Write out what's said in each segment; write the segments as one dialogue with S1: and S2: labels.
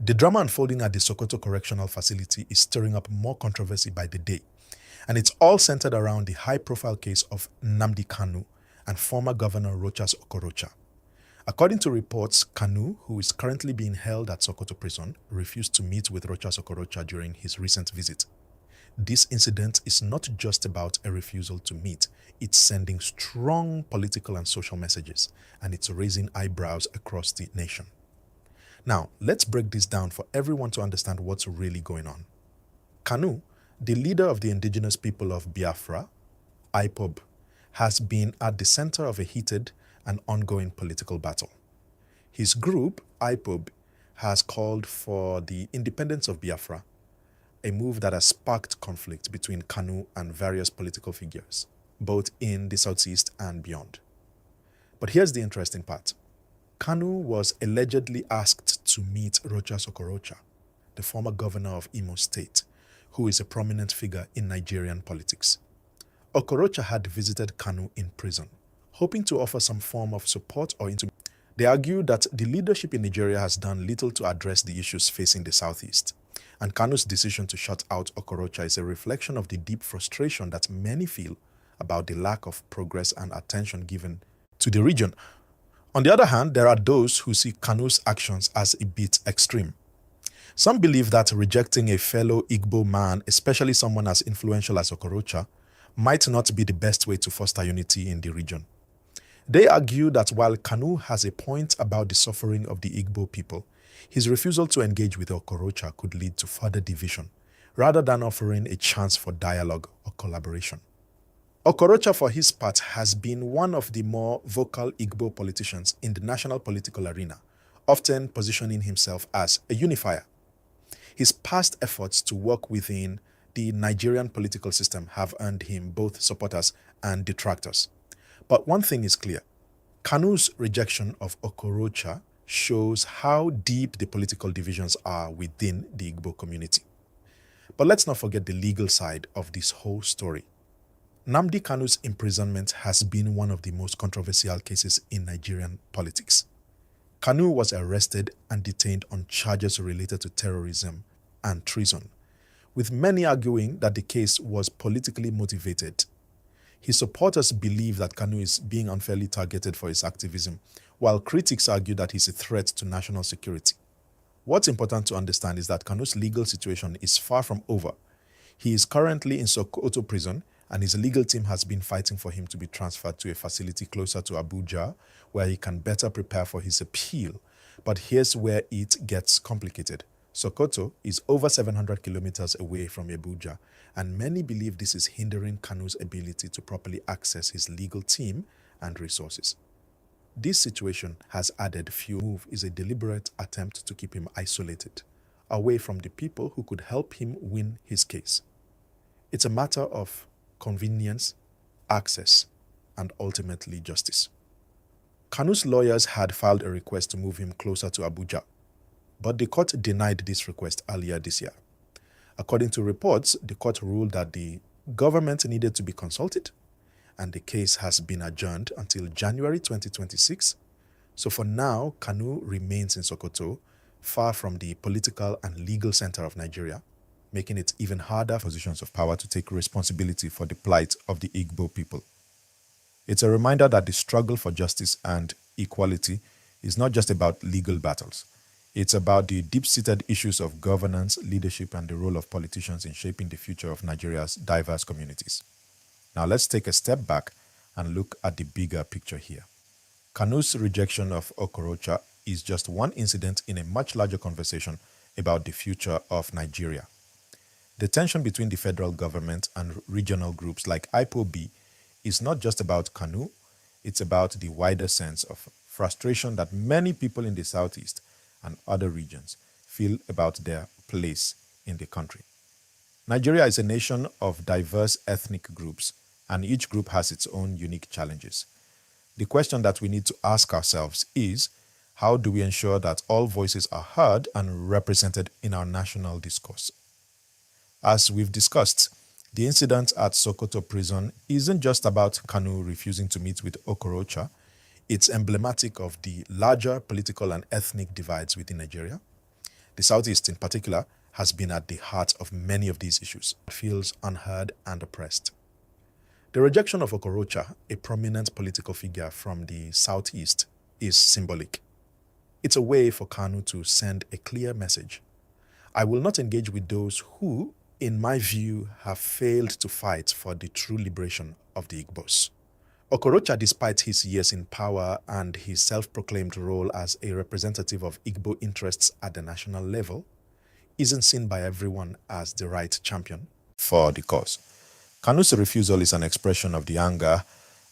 S1: The drama unfolding at the Sokoto Correctional Facility is stirring up more controversy by the day, and it's all centered around the high-profile case of Nnamdi Kanu and former Governor Rochas Okorocha. According to reports, Kanu, who is currently being held at Sokoto prison, refused to meet with Rochas Okorocha during his recent visit. This incident is not just about a refusal to meet, it's sending strong political and social messages, and it's raising eyebrows across the nation. Now, let's break this down for everyone to understand what's really going on. Kanu, the leader of the indigenous people of Biafra, IPOB, has been at the center of a heated and ongoing political battle. His group, IPOB, has called for the independence of Biafra, a move that has sparked conflict between Kanu and various political figures, both in the southeast and beyond. But here's the interesting part. Kanu was allegedly asked to meet Rochas Okorocha, the former governor of Imo State, who is a prominent figure in Nigerian politics. Okorocha had visited Kanu in prison, hoping to offer some form of support or intimidation. They argue that the leadership in Nigeria has done little to address the issues facing the southeast, and Kanu's decision to shut out Okorocha is a reflection of the deep frustration that many feel about the lack of progress and attention given to the region. On the other hand, there are those who see Kanu's actions as a bit extreme. Some believe that rejecting a fellow Igbo man, especially someone as influential as Okorocha, might not be the best way to foster unity in the region. They argue that while Kanu has a point about the suffering of the Igbo people, his refusal to engage with Okorocha could lead to further division, rather than offering a chance for dialogue or collaboration. Okorocha, for his part, has been one of the more vocal Igbo politicians in the national political arena, often positioning himself as a unifier. His past efforts to work within the Nigerian political system have earned him both supporters and detractors. But one thing is clear. Kanu's rejection of Okorocha shows how deep the political divisions are within the Igbo community. But let's not forget the legal side of this whole story. Nnamdi Kanu's imprisonment has been one of the most controversial cases in Nigerian politics. Kanu was arrested and detained on charges related to terrorism and treason, with many arguing that the case was politically motivated. His supporters believe that Kanu is being unfairly targeted for his activism, while critics argue that he's a threat to national security. What's important to understand is that Kanu's legal situation is far from over. He is currently in Sokoto prison, and his legal team has been fighting for him to be transferred to a facility closer to Abuja, where he can better prepare for his appeal. But here's where it gets complicated. Sokoto is over 700 kilometers away from Abuja, and many believe this is hindering Kanu's ability to properly access his legal team and resources. This situation has added fuel. The move is a deliberate attempt to keep him isolated, away from the people who could help him win his case. It's a matter of convenience, access, and ultimately justice. Kanu's lawyers had filed a request to move him closer to Abuja, but the court denied this request earlier this year. According to reports, the court ruled that the government needed to be consulted, and the case has been adjourned until January 2026. So for now, Kanu remains in Sokoto, far from the political and legal center of Nigeria, making it even harder for positions of power to take responsibility for the plight of the Igbo people. It's a reminder that the struggle for justice and equality is not just about legal battles. It's about the deep-seated issues of governance, leadership, and the role of politicians in shaping the future of Nigeria's diverse communities. Now let's take a step back and look at the bigger picture here. Kanu's rejection of Okorocha is just one incident in a much larger conversation about the future of Nigeria. The tension between the federal government and regional groups like IPOB is not just about Kanu, it's about the wider sense of frustration that many people in the southeast and other regions feel about their place in the country. Nigeria is a nation of diverse ethnic groups, and each group has its own unique challenges. The question that we need to ask ourselves is, how do we ensure that all voices are heard and represented in our national discourse? As we've discussed, the incident at Sokoto prison isn't just about Kanu refusing to meet with Okorocha. It's emblematic of the larger political and ethnic divides within Nigeria. The Southeast in particular has been at the heart of many of these issues. It feels unheard and oppressed. The rejection of Okorocha, a prominent political figure from the Southeast, is symbolic. It's a way for Kanu to send a clear message. I will not engage with those who, in my view, have failed to fight for the true liberation of the Igbos. Okorocha, despite his years in power and his self-proclaimed role as a representative of Igbo interests at the national level, isn't seen by everyone as the right champion for the cause. Kanu's refusal is an expression of the anger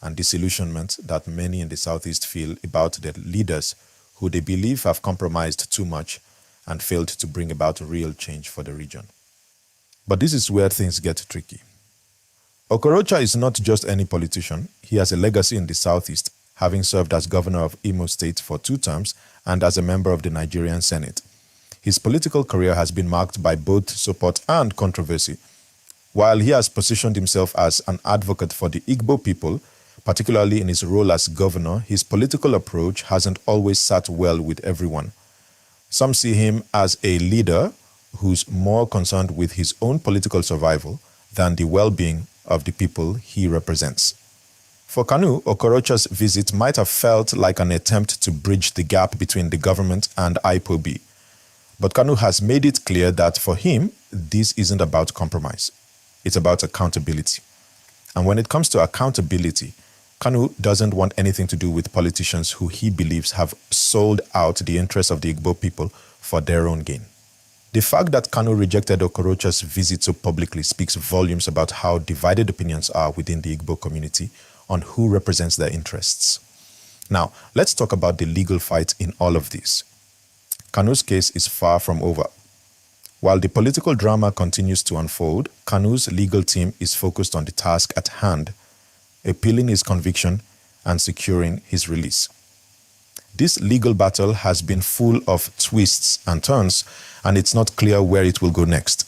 S1: and disillusionment that many in the Southeast feel about their leaders who they believe have compromised too much and failed to bring about real change for the region. But this is where things get tricky. Okorocha is not just any politician. He has a legacy in the Southeast, having served as governor of Imo State for 2 terms and as a member of the Nigerian Senate. His political career has been marked by both support and controversy. While he has positioned himself as an advocate for the Igbo people, particularly in his role as governor, his political approach hasn't always sat well with everyone. Some see him as a leader who's more concerned with his own political survival than the well-being of the people he represents. For Kanu, Okorocha's visit might have felt like an attempt to bridge the gap between the government and IPOB. But Kanu has made it clear that for him, this isn't about compromise. It's about accountability. And when it comes to accountability, Kanu doesn't want anything to do with politicians who he believes have sold out the interests of the Igbo people for their own gain. The fact that Kanu rejected Okorocha's visit so publicly speaks volumes about how divided opinions are within the Igbo community on who represents their interests. Now, let's talk about the legal fight in all of this. Kanu's case is far from over. While the political drama continues to unfold, Kanu's legal team is focused on the task at hand, appealing his conviction and securing his release. This legal battle has been full of twists and turns, and it's not clear where it will go next.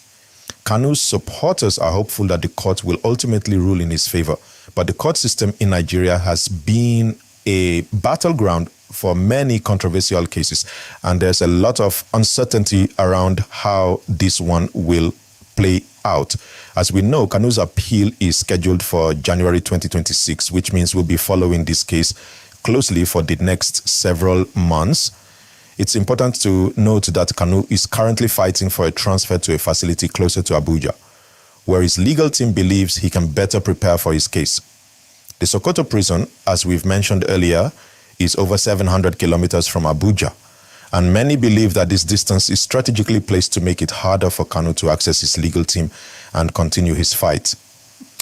S1: Kanu's supporters are hopeful that the court will ultimately rule in his favor, but the court system in Nigeria has been a battleground for many controversial cases, and there's a lot of uncertainty around how this one will play out. As we know, Kanu's appeal is scheduled for January 2026, which means we'll be following this case closely for the next several months. It's important to note that Kanu is currently fighting for a transfer to a facility closer to Abuja, where his legal team believes he can better prepare for his case. The Sokoto prison, as we've mentioned earlier, is over 700 kilometers from Abuja, and many believe that this distance is strategically placed to make it harder for Kanu to access his legal team and continue his fight.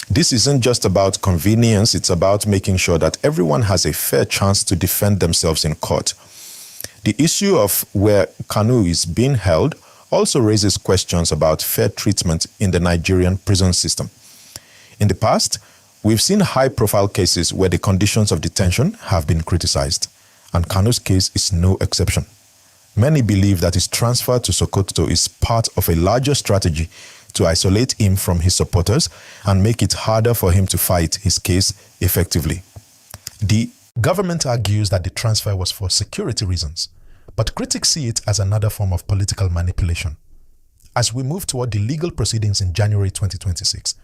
S1: This isn't just about convenience, it's about making sure that everyone has a fair chance to defend themselves in court. The issue of where Kanu is being held also raises questions about fair treatment in the Nigerian prison system. In the past, we've seen high-profile cases where the conditions of detention have been criticized, and Kanu's case is no exception. Many believe that his transfer to Sokoto is part of a larger strategy to isolate him from his supporters and make it harder for him to fight his case effectively. The government argues that the transfer was for security reasons, but critics see it as another form of political manipulation. As we move toward the legal proceedings in January 2026,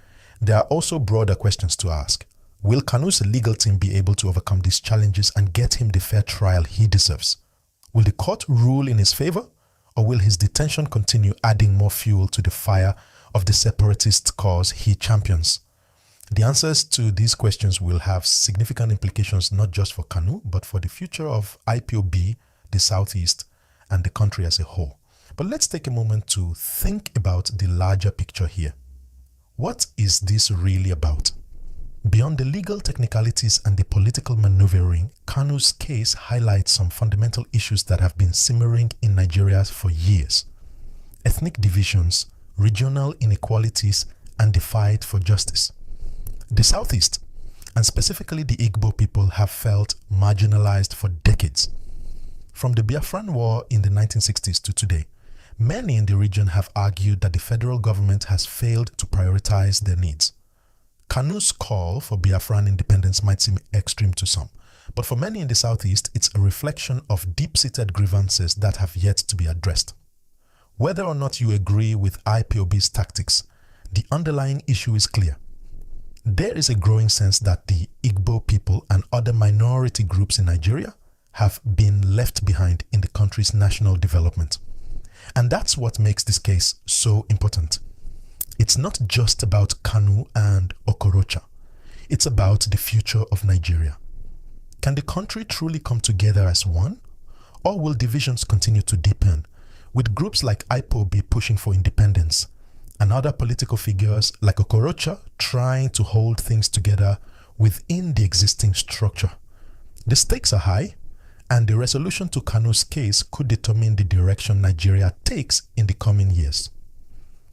S1: there are also broader questions to ask. Will Kanu's legal team be able to overcome these challenges and get him the fair trial he deserves? Will the court rule in his favor, or will his detention continue adding more fuel to the fire of the separatist cause he champions? The answers to these questions will have significant implications not just for Kanu, but for the future of IPOB, the Southeast, and the country as a whole. But let's take a moment to think about the larger picture here. What is this really about? Beyond the legal technicalities and the political maneuvering, Kanu's case highlights some fundamental issues that have been simmering in Nigeria for years. Ethnic divisions, regional inequalities, and the fight for justice. The Southeast, and specifically the Igbo people, have felt marginalized for decades. From the Biafran War in the 1960s to today, many in the region have argued that the federal government has failed to prioritize their needs. Kanu's call for Biafran independence might seem extreme to some, but for many in the Southeast, it's a reflection of deep-seated grievances that have yet to be addressed. Whether or not you agree with IPOB's tactics, the underlying issue is clear. There is a growing sense that the Igbo people and other minority groups in Nigeria have been left behind in the country's national development. And that's what makes this case so important. It's not just about Kanu and Okorocha. It's about the future of Nigeria. Can the country truly come together as one? Or will divisions continue to deepen, with groups like IPOB pushing for independence and other political figures like Okorocha trying to hold things together within the existing structure? The stakes are high, and the resolution to Kanu's case could determine the direction Nigeria takes in the coming years.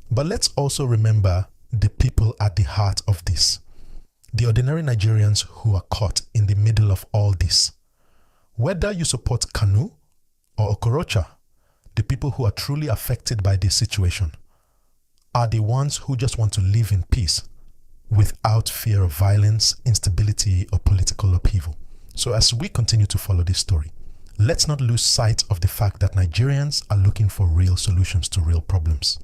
S1: But let's also remember the people at the heart of this, the ordinary Nigerians who are caught in the middle of all this. Whether you support Kanu or Okorocha, the people who are truly affected by this situation are the ones who just want to live in peace without fear of violence, instability, or political upheaval. So as we continue to follow this story, let's not lose sight of the fact that Nigerians are looking for real solutions to real problems.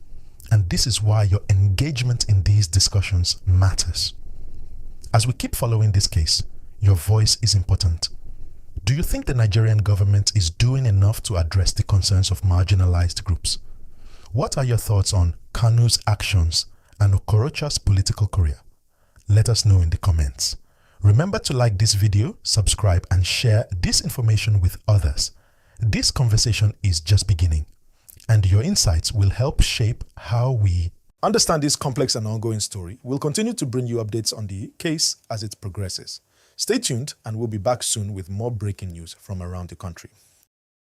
S1: And this is why your engagement in these discussions matters. As we keep following this case, your voice is important. Do you think the Nigerian government is doing enough to address the concerns of marginalized groups? What are your thoughts on Kanu's actions and Okorocha's political career? Let us know in the comments. Remember to like this video, subscribe, and share this information with others. This conversation is just beginning, and your insights will help shape how we understand this complex and ongoing story. We'll continue to bring you updates on the case as it progresses. Stay tuned, and we'll be back soon with more breaking news from around the country.